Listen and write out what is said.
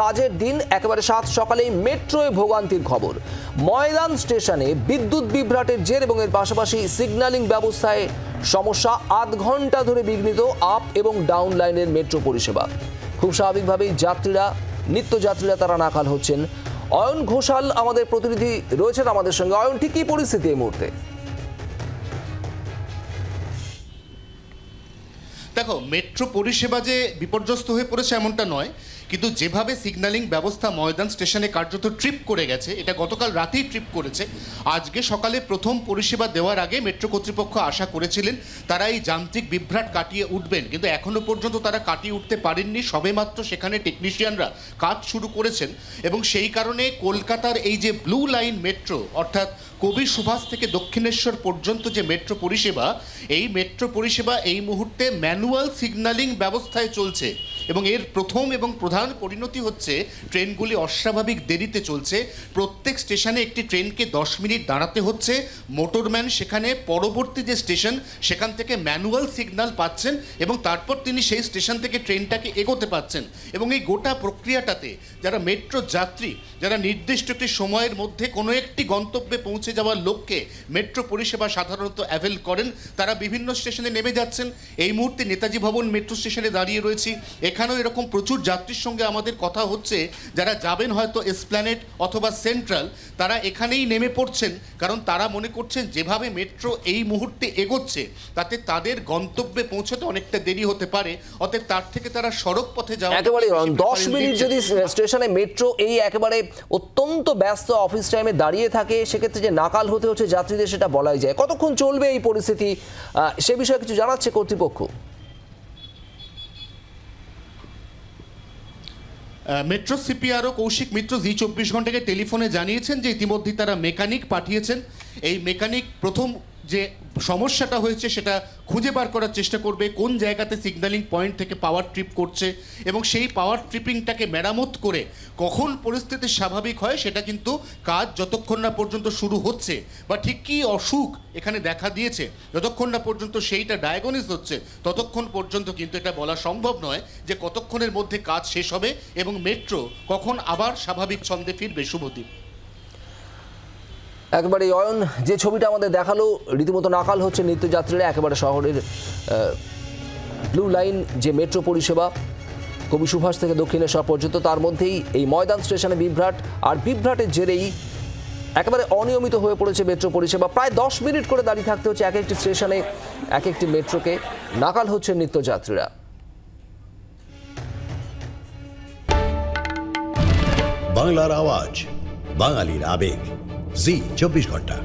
কাজের দিন একেবারে সাত সকালেই মেট্রোয় ভোগান্তির খবর। ময়দান স্টেশনে বিদ্যুৎ বিভ্রাটের জের এবং এর পাশাপাশি সিগন্যালিং ব্যবস্থায় সমস্যা, আধ ঘন্টা ধরে বিঘ্নিত আপ এবং ডাউন লাইনের মেট্রো পরিষেবা। খুব স্বাভাবিকভাবেই নিত্যযাত্রীরা তারা নাকাল হচ্ছেন। অয়ন ঘোষাল আমাদের প্রতিনিধি রয়েছেন আমাদের সঙ্গে। অয়ন, ঠিক কি পরিস্থিতি এই মুহূর্তে? দেখো, মেট্রো পরিষেবা যে বিপর্যস্ত হয়ে পড়েছে এমনটা নয়, কিন্তু যেভাবে সিগন্যালিং ব্যবস্থা ময়দান স্টেশনে কার্যত ট্রিপ করে গেছে, এটা গতকাল রাতেই ট্রিপ করেছে। আজকে সকালে প্রথম পরিষেবা দেওয়ার আগে মেট্রো কর্তৃপক্ষ আশা করেছিলেন তারা এই যান্ত্রিক বিভ্রাট কাটিয়ে উঠবেন, কিন্তু এখনো পর্যন্ত তারা কাটিয়ে উঠতে পারেননি। সবেমাত্র সেখানে টেকনিশিয়ানরা কাজ শুরু করেছেন এবং সেই কারণে কলকাতার এই যে ব্লু লাইন মেট্রো, অর্থাৎ কবি সুভাষ থেকে দক্ষিণেশ্বর পর্যন্ত যে মেট্রো পরিষেবা, এই মেট্রো পরিষেবা এই মুহূর্তে ম্যানুয়াল সিগন্যালিং ব্যবস্থায় চলছে এবং এর প্রথম এবং প্রধান পরিণতি হচ্ছে ট্রেনগুলি অস্বাভাবিক দেরিতে চলছে। প্রত্যেক স্টেশনে একটি ট্রেনকে 10 মিনিট দাঁড়াতে হচ্ছে। মোটরম্যান সেখানে পরবর্তী যে স্টেশন সেখান থেকে ম্যানুয়াল সিগন্যাল পাচ্ছেন এবং তারপর তিনি সেই স্টেশন থেকে ট্রেনটাকে এগোতে পাচ্ছেন। এবং এই গোটা প্রক্রিয়াটাতে যারা মেট্রো যাত্রী, যারা নির্দিষ্ট একটি সময়ের মধ্যে কোনো একটি গন্তব্যে পৌঁছে যাওয়ার লক্ষ্যে মেট্রো পরিষেবা সাধারণত অ্যাভেল করেন, তারা বিভিন্ন স্টেশনে নেমে যাচ্ছেন। এই মুহূর্তে নেতাজি ভবন মেট্রো স্টেশনে দাঁড়িয়ে রয়েছি। এখানেও এরকম প্রচুর যাত্রীর সঙ্গে আমাদের কথা হচ্ছে। যারা যাবেন হয়তো এসপ্ল্যানেড অথবা সেন্ট্রাল, তারা এখানেই নেমে পড়ছেন, কারণ তারা মনে করছেন যেভাবে মেট্রো এই মুহূর্তে এগোচ্ছে তাতে তাদের গন্তব্যে পৌঁছাতে অনেকটা দেরি হতে পারে। অতএব তার থেকে তারা সড়ক পথে যাওয়া একেবারে 10 মিনিট যদি স্টেশনে মেট্রো এই একেবারে অত্যন্ত ব্যস্ত অফিস টাইমে দাঁড়িয়ে থাকে, সেক্ষেত্রে যে নাকাল হতে হচ্ছে যাত্রীদের সেটা বলাই যায়। কতক্ষণ চলবে এই পরিস্থিতি, সে বিষয়ে কিছু জানাচ্ছে কর্তৃপক্ষ? মেট্রো সিপিআরও কৌশিক মিত্র জি24 ঘন্টাকে টেলিফোনে জানিয়েছেন যে ইতিমধ্যেই তারা মেকানিক পাঠিয়েছেন। এই মেকানিক প্রথম যে সমস্যাটা হয়েছে সেটা খুঁজে বার করার চেষ্টা করবে, কোন জায়গাতে সিগন্যালিং পয়েন্ট থেকে পাওয়ার ট্রিপ করছে এবং সেই পাওয়ার ট্রিপিংটাকে মেরামত করে কখন পরিস্থিতি স্বাভাবিক হয় সেটা কিন্তু কাজ যতক্ষণ না পর্যন্ত শুরু হচ্ছে বা ঠিক কী অসুখ এখানে দেখা দিয়েছে যতক্ষণ না পর্যন্ত সেইটা ডায়াগনোস হচ্ছে ততক্ষণ পর্যন্ত কিন্তু এটা বলা সম্ভব নয় যে কতক্ষণের মধ্যে কাজ শেষ হবে এবং মেট্রো কখন আবার স্বাভাবিক ছন্দে ফিরবে। শুভদীপ, একেবারে অয়ন, যে ছবিটা আমাদের দেখালো, রীতিমতো নাকাল হচ্ছে নিত্যযাত্রীরা। একেবারে শহরের ব্লু লাইন যে মেট্রো পরিষেবা কবি সুভাষ থেকে দক্ষিণেশ্বর পর্যন্ত, তার মধ্যেই এই ময়দান স্টেশনে বিভ্রাট, আর বিভ্রাটের জেরেই একেবারে অনিয়মিত হয়ে পড়েছে মেট্রো পরিষেবা। প্রায় 10 মিনিট করে দাঁড়িয়ে থাকতে হচ্ছে এক একটি স্টেশনে, এক একটি মেট্রোকে। নাকাল হচ্ছে নিত্যযাত্রীরা। বাংলার আওয়াজ, বাঙালির আবেগ, জি24 ঘন্টা।